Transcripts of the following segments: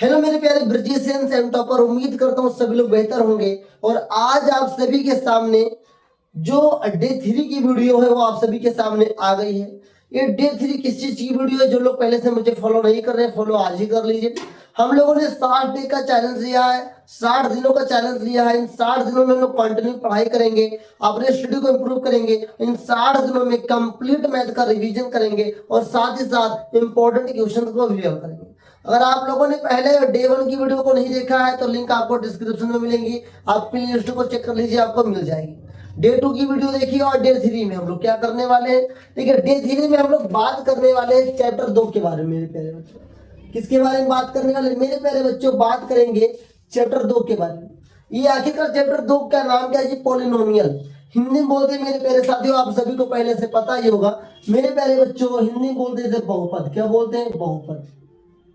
Hello मेरे प्यारे ब्रिजिशियंस and topper, उम्मीद करता हूँ सभी लोग बेहतर होंगे। और आज आप सभी के सामने जो डे 3 की वीडियो है वो आप सभी के सामने आ गई है। ये डे 3 किस चीज की वीडियो है? जो लोग पहले से मुझे फॉलो नहीं कर रहे हैं, फॉलो आज ही कर लीजिए। हम लोगों ने 60 डे का चैलेंज लिया है, 60 दिनों का चैलेंज लिया है। इन 60 दिनों में हम लोग कंटिन्यू पढ़ाई करेंगे, अपने स्टडी को इंप्रूव करेंगे। इन 60 दिनों में कंप्लीट मैथ का रिवीजन करेंगे और साथ ही साथ इंपॉर्टेंट क्वेश्चन को भी हल करेंगे। अगर आप लोगों ने पहले डे 1 की वीडियो को नहीं देखा है तो लिंक आपको डिस्क्रिप्शन में मिलेंगी, आप प्ले लिस्ट को चेक कर लीजिए, आपको मिल जाएगी। डे 2 की वीडियो देखिए और डे 3 में हम लोग क्या करने वाले हैं। देखिए डे 3 में हम लोग बात करने वाले हैं चैप्टर 2 के बारे में। मेरे प्यारे बच्चों, किसके बारे में बात करने वाले? मेरे प्यारे बच्चों, बात करेंगे चैप्टर 2 के बारे में। ये आखिरकार चैप्टर 2 का नाम क्या है जी? पॉलिनोमियल। हिंदी में बोलते हैं मेरे प्यारे साथियों, आप सभी को पहले से पता ही होगा। मेरे प्यारे बच्चों, हिंदी में बोलते हैं बहुपद। क्या बोलते हैं? बहुपद।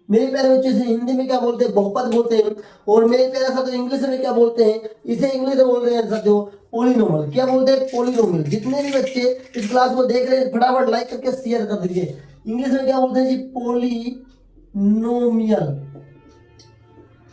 मेरे प्यारे बच्चों, इसे हिंदी में क्या बोलते हैं? बहुपद बोलते हैं। और मेरे प्यारे साथियों, इंग्लिश में क्या बोलते हैं? इसे इंग्लिश में बोल रहे हैं साथियों पोलिनोमियल। क्या बोलते हैं? पोलिनोमियल। जितने भी बच्चे इस क्लास को देख रहे हैं फटाफट लाइक करके शेयर कर दीजिए। इंग्लिश में क्या बोलते हैं जी? पोलिनोमियल।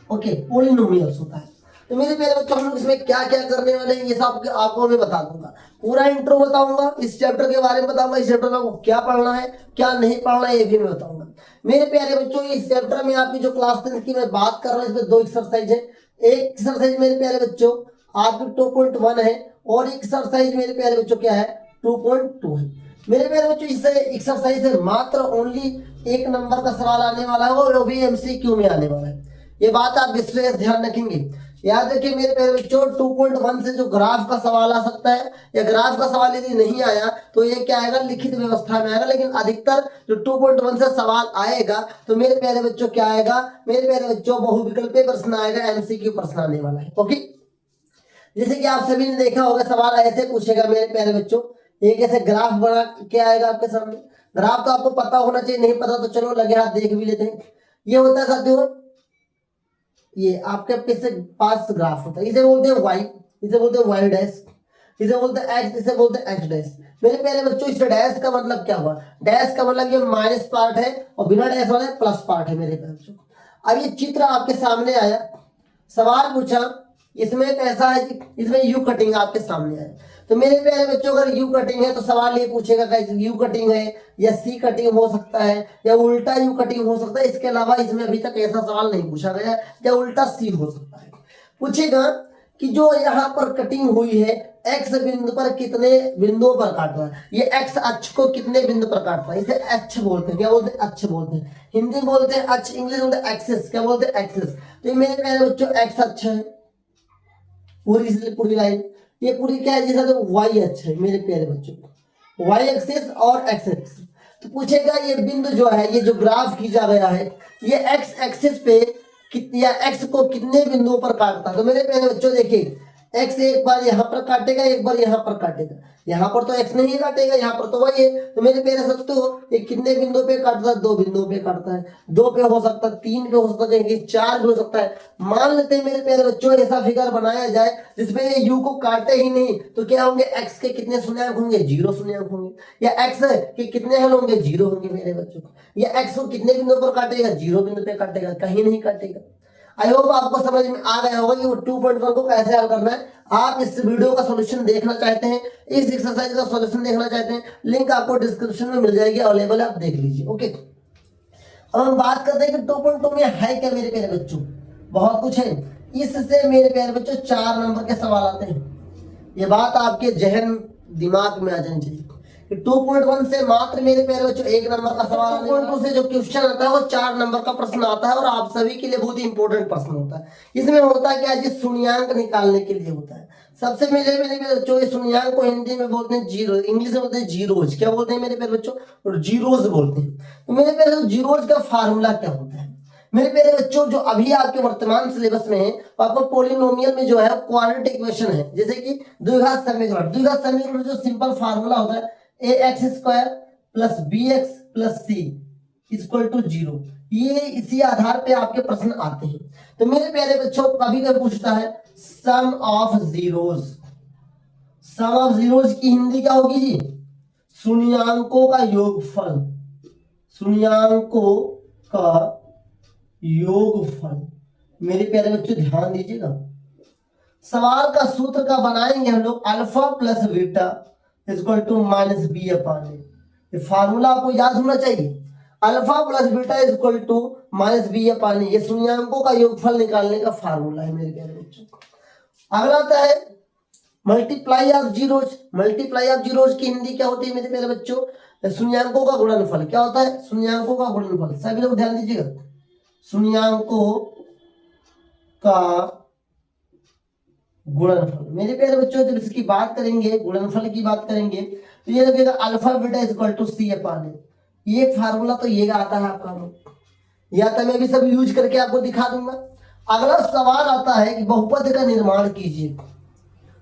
ओके, पोलिनोमियल्स होता है। तो मेरे प्यारे बच्चों, हम लोग इसमें क्या क्या करने वाले हैं ये सब आपको मैं बता दूंगा। पूरा इंट्रो बताऊंगा, इस चैप्टर के बारे में बताऊंगा, इस चैप्टर में आपको क्या पढ़ना है क्या नहीं पढ़ना है ये भी मैं बताऊंगा। मेरे प्यारे बच्चों, इस चैप्टर में आपकी जो क्लास 10 की मैं बात कर रहा हूँ, इसमें 2 एक्सरसाइज है। एक एक्सरसाइज मेरे प्यारे बच्चों आपकी 2.1 है और एक एक्सरसाइज मेरे प्यारे बच्चों क्या है? 2.2 है। मेरे प्यारे बच्चों, इस एक्सरसाइज से मात्र ओनली 1 नंबर का सवाल आने वाला है और वो भी MCQ में आने वाला है। ये बात आप विशेष ध्यान रखेंगे। याद रखिए मेरे प्यारे बच्चों, 2.1 से जो ग्राफ का सवाल आ सकता है, या ग्राफ का सवाल यदि नहीं आया तो ये क्या आएगा? लिखित व्यवस्था में आएगा। लेकिन अधिकतर जो 2.1 से सवाल आएगा तो मेरे प्यारे बच्चों क्या आएगा? मेरे प्यारे बच्चों बहुविकल्पीय प्रश्न आएगा, MCQ प्रश्न आने वाला है। ओके, जैसे कि आप सभी ने देखा होगा, सवाल ऐसे पूछेगा मेरे प्यारे बच्चों, एक ऐसे ग्राफ बना के आएगा आपके सामने। ग्राफ तो आपको पता होना चाहिए, नहीं पता तो चलो लगे हाथ देख भी लेते हैं। ये होता है साथियों, ये आपके पास ग्राफ होता है, इसे बोलते हैं वाई, इसे बोलते हैं वाई डैश, इसे बोलते हैं एक्स, इसे बोलते हैं एक्स डैश। मेरे प्यारे बच्चों, इस डैश का मतलब क्या हुआ? डैश का मतलब ये माइनस पार्ट है और बिना डैश वाला प्लस पार्ट है मेरे प्यारे बच्चों। अब ये चित्र आपके सामने आया, सवाल पूछा, इसमें कैसा है? इसमें यू कटिंग आपके सामने आया। तो मेरे प्यारे बच्चों, अगर यू कटिंग है तो सवाल ये पूछेगा कि यू कटिंग है या सी कटिंग हो सकता है या उल्टा यू कटिंग हो सकता है। इसके अलावा इसमें अभी तक ऐसा सवाल नहीं पूछा गया या उल्टा सी हो सकता है। पूछेगा कि जो यहाँ पर कटिंग हुई है एक्स बिंदु पर कितने बिंदुओं पर काट रहा है? ये एक्स अक्ष को कितने बिंदु पर काट रहा है? इसे अक्ष बोलते हैं। क्या बोलते हैं? अक्ष बोलते हैं। हिंदी में बोलते हैं अक्ष, इंग्लिश में बोलते हैं एक्सिस। क्या बोलते हैं? एक्सिस। तो मेरे प्यारे बच्चों, एक्स अक्ष है पूरी, इसलिए पूरी लाइन ये पूरी क्या है? जैसा तो वाई अक्ष है मेरे प्यारे बच्चों, वाई एक्सिस और एक्स एक्सिस। तो पूछेगा ये बिंदु जो है, ये जो ग्राफ खींचा गया है, ये एक्स एक्सिस पे या एक्स को कितने बिंदुओं पर काटता है? तो मेरे प्यारे बच्चों देखिए, एक्स एक बार यहाँ पर काटेगा, एक बार यहाँ पर काटेगा। यहाँ पर तो एक्स नहीं काटेगा, यहाँ पर तो वही है। तो मेरे प्यारे बच्चों, ये कितने बिंदु पे काटता है? 2 बिंदुओं पे काटता है। 2 पे हो सकता है, 3 पे हो सकता है, 4 पे हो सकता है। मान लेते हैं मेरे प्यारे बच्चों, ऐसा फिगर बनाया जाए जिसमें ये यू को काटे ही नहीं, तो क्या होंगे? एक्स के कितने शून्याङ्क होंगे? 0 शून्याङ्क होंगे। या एक्स के कितने हल होंगे? 0 होंगे मेरे बच्चों। या एक्स को कितने बिंदु पर काटेगा? 0 बिंदु पे काटेगा, कहीं नहीं काटेगा। आई होप आपको समझ में आ गया होगा कि वो 2.1 को कैसे हल करना है। आप इस वीडियो का सॉल्यूशन देखना चाहते हैं, इस एक्सरसाइज का सॉल्यूशन देखना चाहते हैं, लिंक आपको डिस्क्रिप्शन में मिल जाएगी, अवेलेबल है, आप देख लीजिए। ओके, अब हम बात करते हैं कि 2.2 में है क्या मेरे प्यारे बच्चों? बहुत कुछ है। इससे मेरे प्यारे बच्चों 4 नंबर के सवाल आते हैं। ये बात आपके जहन दिमाग में आ जानी चाहिए। 2.1 से मात्र मेरे प्यारे बच्चों 1 नंबर का सवाल, 2.2 से जो क्वेश्चन आता है वो 4 नंबर का प्रश्न आता है और आप सभी के लिए बहुत ही इंपॉर्टेंट प्रश्न होता है। इसमें होता है क्या जी? शून्याङ्क निकालने के लिए होता है। सबसे मेरे बच्चों, इस शून्याङ्क को हिंदी में बोलते हैं जीरो, इंग्लिश में बोलते हैं जीरोज। क्या बोलते हैं मेरे प्यारे बच्चों? और जीरोज बोलते हैं। तो मेरे प्यारे बच्चों, जीरोज का फार्मूला क्या होता है? मेरे प्यारे बच्चों, जो अभी आपके वर्तमान सिलेबस में है, आपको पोलिनोमियल में जो है क्वाड्रेटिक इक्वेशन है, जैसे कि द्विघात समीकरण। द्विघात समीकरण जो सिंपल फार्मूला होता है ax² plus bx plus c equal to 0। ये इसी आधार पे आपके प्रश्न आते हैं। तो मेरे प्यारे बच्चों, कभी कभी पूछता है sum of zeros. Sum of zeros की हिंदी क्या होगी जी? शून्याङ्कों का योगफल। शून्याङ्कों का योगफल। मेरे प्यारे बच्चों ध्यान दीजिएगा, सवाल का सूत्र का बनाएंगे हम लोग alpha plus beta equal to minus B upon A. ये फार्मूला आपको याद होना चाहिए, alpha plus beta equal to minus B upon A. ये शून्यांकों का योगफल निकालने का फार्मूला है मेरे प्यारे बच्चों। अगला आता है multiply of zeros. Multiply of zeros की हिंदी क्या होती है मेरे प्यारे बच्चों? शून्यांकों का गुणनफल। क्या होता है? शून्यांकों का गुणनफल। सभी लोग ध्यान दीजिएगा, शून्यांकों का गुणनफल। मेरे प्यारे बच्चों जब इसकी बात करेंगे, गुणनफल की बात करेंगे, तो ये लगेगा alpha beta equal to C upon A. ये फार्मूला तो ये आता है आपका, या तो मैं भी सब यूज करके आपको दिखा दूंगा। अगला सवाल आता है कि बहुपद का निर्माण कीजिए।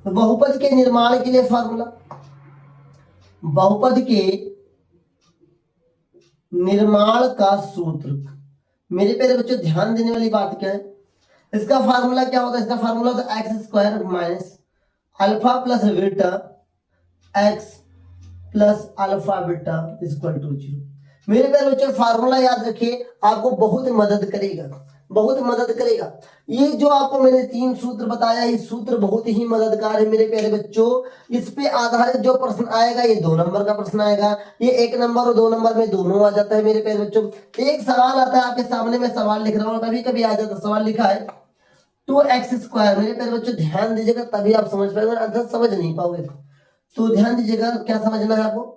तो बहुपद के निर्माण के लिए फार्मूला, बहुपद के निर्माण का सूत्र। मेरे प्यारे बच्चों ध्यान देने वाली बात क्या है, इसका फार्मूला क्या होता है? इसका फार्मूला होता है x square minus alpha plus beta x plus alpha beta equal to 0। मेरे प्यारे बच्चों फार्मूला याद रखिए, आपको बहुत मदद करेगा, बहुत मदद करेगा। ये जो आपको मैंने 3 सूत्र बताया, ये सूत्र बहुत ही मददगार है मेरे प्यारे बच्चों। इस पे आधारित जो प्रश्न आएगा, ये 2 नंबर का प्रश्न आएगा, ये 1 नंबर और 2 नंबर में दोनों आ जाता है मेरे प्यारे बच्चों। एक सवाल आता है आपके सामने, मैं सवाल लिख रहा हूँ, कभी कभी आ जाता सवाल लिखा है 2x स्क्वायर। मेरे प्यारे बच्चों ध्यान दीजिएगा, तभी आप समझ पाएंगे, अगर समझ नहीं पाओगे तो ध्यान दीजिएगा क्या समझना है आपको।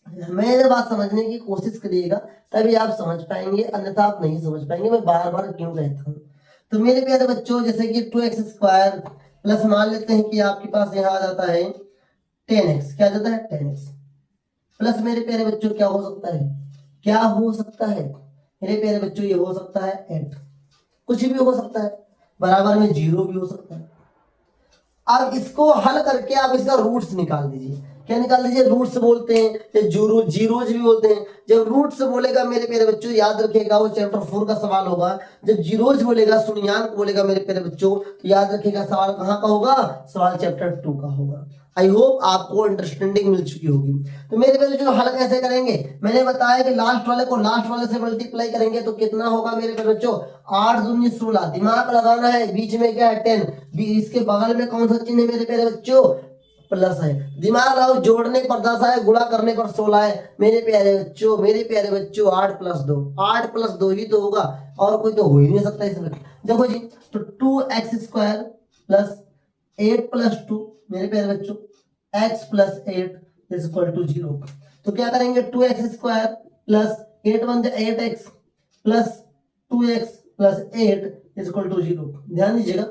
मेरे बात समझने की कोशिश करिएगा, तभी आप समझ पाएंगे, अन्यथा आप नहीं समझ पाएंगे। मैं बार बार क्यों कहता हूँ। तो मेरे प्यारे बच्चों जैसे कि 2x स्क्वायर प्लस मान लेते हैं कि आपके पास यहाँ आ जाता है 10x। क्या आ जाता है? 10x प्लस मेरे प्यारे बच्चों क्या हो सकता है? क्या हो सकता है मेरे प्यारे बच्चों? ये हो सकता है 8, कुछ भी हो सकता है, बराबर में 0 भी हो सकता है। अब इसको हल करके आप इसका रूट्स निकाल दीजिए। क्या निकाल दीजिए? रूट्स बोलते हैं, या जीरोज भी बोलते हैं। जब रूट्स बोलेगा मेरे प्यारे बच्चों, याद रखिएगा वो चैप्टर 4 का सवाल होगा। जब जीरोज बोलेगा, शून्यांक बोलेगा मेरे प्यारे बच्चों, तो याद रखिएगा सवाल कहाँ का होगा? सवाल चैप्टर 2 का होगा। आई होप आपको अंडरस्टैंडिंग मिल चुकी होगी। तो मेरे प्यारे बच्चों हल कैसे करेंगे? मैंने बताया कि लास्ट वाले को लास्ट वाले से मल्टीप्लाई करेंगे तो कितना होगा मेरे प्यारे बच्चों? 8 दूनी 16। दिमाग लगाना है, बीच में क्या है? 10। इसके बगल में कौन सा चिन्ह है मेरे प्यारे बच्चों? प्लस है। दिमाग लगाओ, जोड़ने पर 10 है, गुणा करने पर 16 है मेरे प्यारे बच्चों। मेरे प्यारे बच्चों 8 प्लस 2, 8 प्लस 2 ही तो होगा, और कोई तो हो ही नहीं सकता इसमें। देखो जी, तो 2x स्क्वायर प्लस 8 प्लस 2 मेरे प्यारे बच्चों x plus 8 is equal to 0। तो क्या करेंगे? 2x square plus 8 1 8x plus 2x plus 8 is equal to 0। ध्यान दीजिएगा,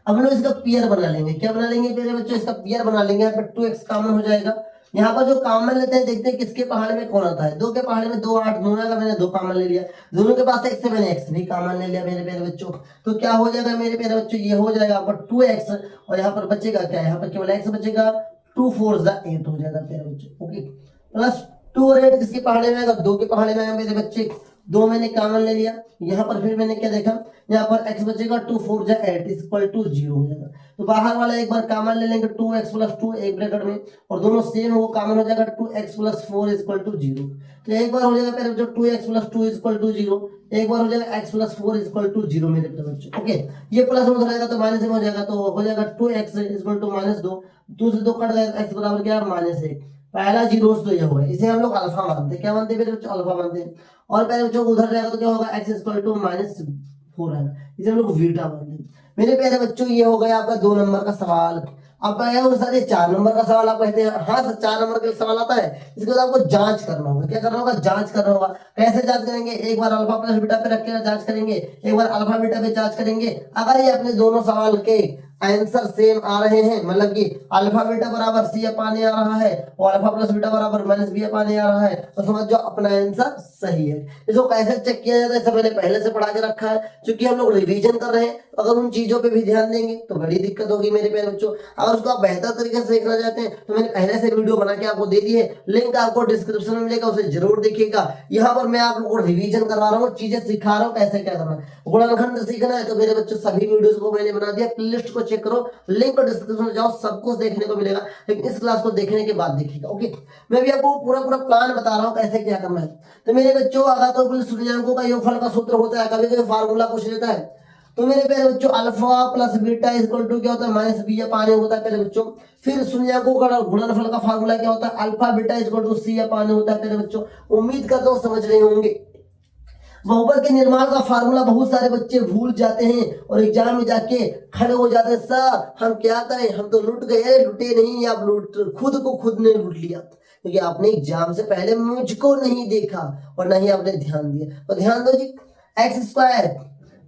अब लोग इसका पेयर बना लेंगे। क्या बना लेंगे मेरे बच्चों? इसका पेयर बना लेंगे। यहाँ पर 2x कॉमन हो जाएगा। यहाँ पर जो कॉमन लेते हैं, देखते हैं किसके पहाड़े में कौन आता है। 2 के पहाड़े में 2 8 दोनों का मैंने 2 कॉमन ले लिया। दोनों के पास x से मैंने x भी कॉमन ले लिया मेरे प्यारे बच्चों। तो क्या हो जाएगा मेरे प्यारे बच्चों? ये हो जाएगा आपका 2x, और यहाँ पर बचेगा क्या? यहाँ पर केवल x बचेगा। 2 4 8 हो जाएगा मेरे बच्चों। ओके, प्लस 2 और 8 किसके पहाड़े में आएगा? 2 के पहाड़े में आएगा मेरे बच्चे। 2 मैंने कॉमन ले लिया। यहाँ पर फिर मैंने क्या देखा? यहाँ पर x बचेगा 2 4 8 इक्वल टू 0 हो जाएगा। तो बाहर वाला एक बार कॉमन ले लेंगे, 2x प्लस 2 एक ब्रैकेट में, और दोनों सेम हो, कॉमन हो जाएगा 2x प्लस 4 इक्वल टू 0। तो एक बार हो जाएगा मेरे बच्चों 2x प्लस 2 इक्वल टू 0, एक बार हो जाएगा x प्लस 4 इक्वल टू 0 मेरे बच्चों। ओके, ये प्लस में हो जाएगा तो माइनस में हो जाएगा, तो हो जाएगा 2x इक्वल टू -2। 2 से 2 कट जाएगा, x बराबर क्या? -1। पहला जीरोस तो ये होगा, इसे हम लोग अल्फा मानते हैं। क्या मानते हैं मेरे बच्चों? अल्फा मानते हैं। और पहले बच्चों को उधर जाएगा तो क्या होगा? x इक्वल टू -4 है, इसे हम लोग बीटा मानते हैं। मेरे प्यारे बच्चों ये हो गया आपका 2 नंबर का सवाल। अब सर ये 4 नंबर का सवाल आप कहते हैं। हाँ सर, 4 नंबर का सवाल आता है। इसके बाद आपको जांच करना होगा। क्या करना होगा? जांच करना होगा। कैसे जांच करेंगे? एक बार अल्फा प्लस बीटा पे रख के जांच करेंगे, एक बार अल्फा बीटा पे जांच करेंगे। अगर ये अपने दोनों सवाल के आंसर सेम आ रहे हैं, मतलब कि अल्फा बीटा बराबर सी अपान ए आ रहा है और अल्फा प्लस बीटा बराबर माइनस बी अपान ए आ रहा है, तो समझ जाओ अपना आंसर सही है। इसको कैसे चेक किया जाता है सब मैंने पहले से पढ़ा के रखा है, क्योंकि हम लोग रिवीजन कर रहे हैं। अगर उन चीजों पे भी ध्यान देंगे तो बड़ी दिक्कत होगी मेरे प्यारे बच्चों। अगर उसको आप बेहतर तरीके से देखना चाहते हैं तो मैंने पहले से वीडियो बना के आपको दे दी है, लिंक आपको डिस्क्रिप्शन में मिलेगा, उसे जरूर देखिएगा। यहाँ पर मैं आप लोगों को रिवीजन करवा रहा हूँ, चीजें सिखा रहा हूँ कैसे क्या करना है। गुणनखंड सीखना है तो मेरे बच्चों सभी वीडियोस को मैंने बना दिया, प्लेलिस्ट को चेक करो, लिंक डिस्क्रिप्शन में जाओ, सब कुछ देखने को मिलेगा, लेकिन इस क्लास को देखने के बाद देखिएगा। ओके, मैं भी आपको पूरा पूरा प्लान बता रहा हूँ कैसे क्या करना है। तो मेरे बच्चों अगर तो कुल सूचकांकों का योगफल का सूत्र होता है, कभी कभी फार्मूला पूछ लेता है। तो मेरे प्यारे बच्चों alpha plus beta equal to क्या होता है, माइनस बी या पानी होता है प्यारे बच्चों। फिर शून्यकों का गुणनफल का फार्मूला क्या होता है, अल्फा बीटा इक्वल टू सी या पानी होता है प्यारे बच्चों। उम्मीद करता हूँ समझ रहे होंगे। बहुपद के निर्माण का फार्मूला बहुत सारे बच्चे भूल जाते हैं और एग्जाम में जाके खड़े हो जाते हैं, सर हम क्या करें, हम तो लूट गए। लुटे नहीं, आप लूट खुद को खुद ने लूट लिया, क्योंकि आपने एग्जाम से पहले मुझको नहीं देखा और नहीं आपने ध्यान दिया। तो ध्यान दो जी, एक्स स्क्वायर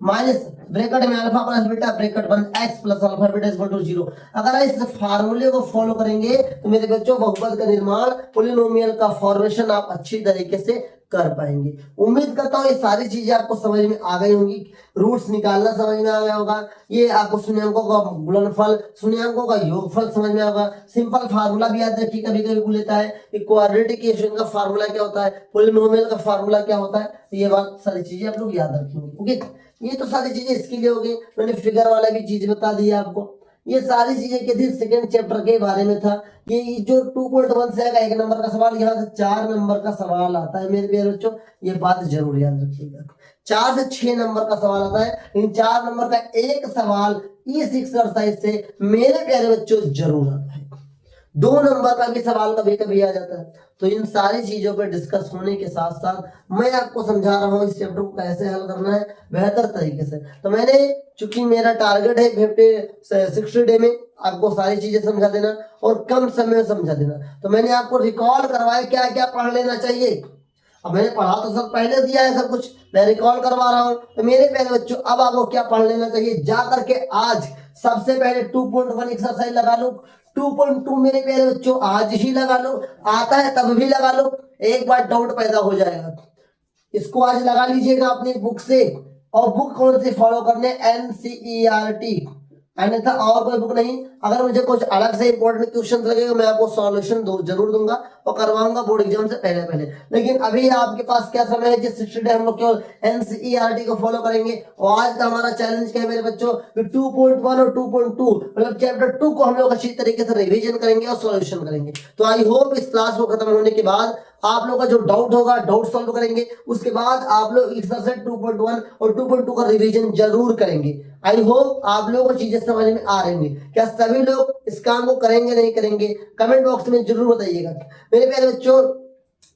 माइनस ब्रैकेट में अल्फा प्लस बीटा ब्रैकेट बंद x plus alpha beta equal to 0। अगर इस फार्मूले को फॉलो करेंगे तो मेरे बच्चों बहुपद का निर्माण, पॉलिनोमियल का फॉर्मेशन आप अच्छी तरीके से कर पाएंगे। उम्मीद करता हूँ ये सारी चीजें आपको समझ में आ गई होंगी, रूट्स निकालना समझ में आ गया होगा, ये आपको शून्यकों का गुणनफल, शून्यकों का योगफल समझ में आएगा। सिंपल फार्मूला भी याद रखिए, कभी कभी भूल लेता है कि क्वाड्रेटिक इक्वेशन का फार्मूला क्या होता है, पॉलिनोमियल का फार्मूला क्या होता है। तो ये बात सारी चीजें आप लोग याद रखेंगे। ओके, ये तो सारी चीजें इसके लिए हो गई। मैंने फिगर वाला भी चीज बता दिया आपको। ये सारी चीजें किसी सेकंड चैप्टर के बारे में था। ये जो 2.1 से आएगा 1 नंबर का सवाल, यहाँ से 4 नंबर का सवाल आता है मेरे प्यारे बच्चों, ये बात जरूर याद रखिएगा। 4 से 6 नंबर का सवाल आता है, इन 4 नंबर का एक सवाल इस एक्सरसाइज से मेरे प्यारे बच्चों जरूर आता है। 2 नंबर का भी सवाल कभी कभी आ जाता है। तो इन सारी चीजों पर डिस्कस होने के साथ साथ मैं आपको समझा रहा हूँ इस चैप्टर को कैसे हल करना है बेहतर तरीके से। तो मैंने, चूंकि मेरा टारगेट है 60 डे में आपको सारी चीजें समझा देना और कम समय में समझा देना, तो मैंने आपको रिकॉल करवाया क्या क्या पढ़ लेना चाहिए। अब मैंने पढ़ा तो सब पहले दिया है, सब कुछ मैं रिकॉल करवा रहा हूँ। तो मेरे प्यारे बच्चों अब आपको क्या पढ़ लेना चाहिए, जा करके आज सबसे पहले 2.1 एक्सरसाइज लगा लो। 2.2 मेरे प्यारे बच्चों आज ही लगा लो, आता है तब भी लगा लो, एक बार डाउट पैदा हो जाएगा। इसको आज लगा लीजिएगा अपनी बुक से, और बुक कौन सी फॉलो करने, NCERT, अन्यथा और कोई बुक नहीं। अगर मुझे कुछ अलग से इंपॉर्टेंट क्वेश्चन लगेगा मैं आपको सॉल्यूशन जरूर दूंगा और करवाऊंगा बोर्ड एग्जाम से पहले पहले। लेकिन अभी आपके पास क्या समय है, जिस 60 डे हम लोग केवल NCERT को फॉलो करेंगे। और आज का हमारा चैलेंज क्या है मेरे बच्चों, 2.1 और 2.2 मतलब चैप्टर 2 को हम लोग अच्छी तरीके से रिविजन करेंगे और सॉल्यूशन करेंगे। तो आई होप इस क्लास को खत्म होने के बाद आप लोगों का जो डाउट होगा डाउट सॉल्व करेंगे, उसके बाद आप लोग एक्सरसाइज 2.1 और 2.2 का रिवीजन जरूर करेंगे। आई होप आप लोगों को चीजें समझ में आ रही होंगी। क्या सभी लोग इस काम को करेंगे नहीं करेंगे, कमेंट बॉक्स में जरूर बताइएगा। मेरे प्यारे बच्चों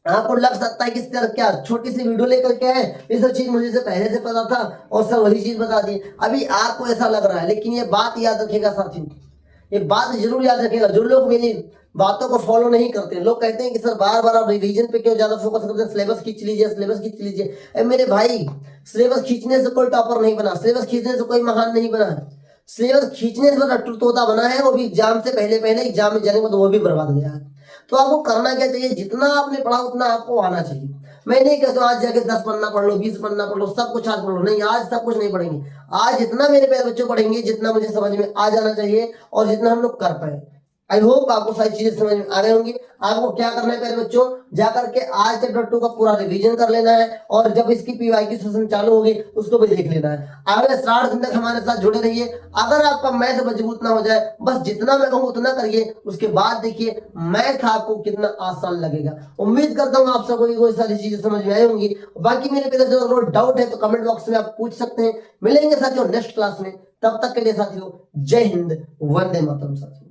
आपको लग सकता है कि सर क्या छोटी सी वीडियो लेकर के आए, ये सब चीज मुझे से पहले से पता था और सर वही चीज बता दी, अभी आपको ऐसा लग रहा है। लेकिन ये बात याद रखिएगा साथियों, ये बात जरूर याद रखिएगा। जो लोग मेरी बातों को फॉलो नहीं करते, लोग कहते हैं कि सर बार बार आप रिवीजन पे क्यों ज्यादा फोकस करते हैं, सिलेबस खींच लीजिए, सिलेबस खींच लीजिए। मेरे भाई सिलेबस खींचने से कोई टॉपर नहीं बना, सिलेबस खींचने से कोई महान नहीं बना है। सिलेबस खींचने से रट्टू तोता बना है, वो भी एग्जाम से पहले पहले, एग्जाम में जाने के बाद वो भी बर्बाद हो गया है। तो आपको करना क्या चाहिए, जितना आपने पढ़ा उतना आपको आना चाहिए। मैं नहीं कहता हूँ आज जाके 10 पन्ना पढ़ लो, 20 पन्ना पढ़ लो, सब कुछ आज पढ़ लो, नहीं, आज सब कुछ नहीं पढ़ेंगे। आज जितना मेरे प्यारे बच्चों पढ़ेंगे, जितना मुझे समझ में आ जाना चाहिए और जितना हम लोग कर पाए। आई होप आपको सारी चीजें समझ में आ गई होंगी। आपको क्या करना है प्यारे बच्चों, जाकर के आज चैप्टर 2 का पूरा रिवीजन कर लेना है और जब इसकी PYQ सेशन चालू होगी उसको भी देख लेना है। अगले 60 दिन तक हमारे साथ जुड़े रहिए। अगर आपका मैथ मजबूत ना हो जाए, बस जितना मैं कहूँ उतना करिए, उसके बाद देखिए मैथ आपको कितना आसान लगेगा। उम्मीद करता हूँ आप सबको कोई सारी चीजें समझ में आई होंगी। बाकी मेरे पे अगर डाउट है तो कमेंट बॉक्स में आप पूछ सकते हैं। मिलेंगे साथियों नेक्स्ट क्लास में, तब तक के लिए साथियों जय हिंद, वंदे मातरम साथियों।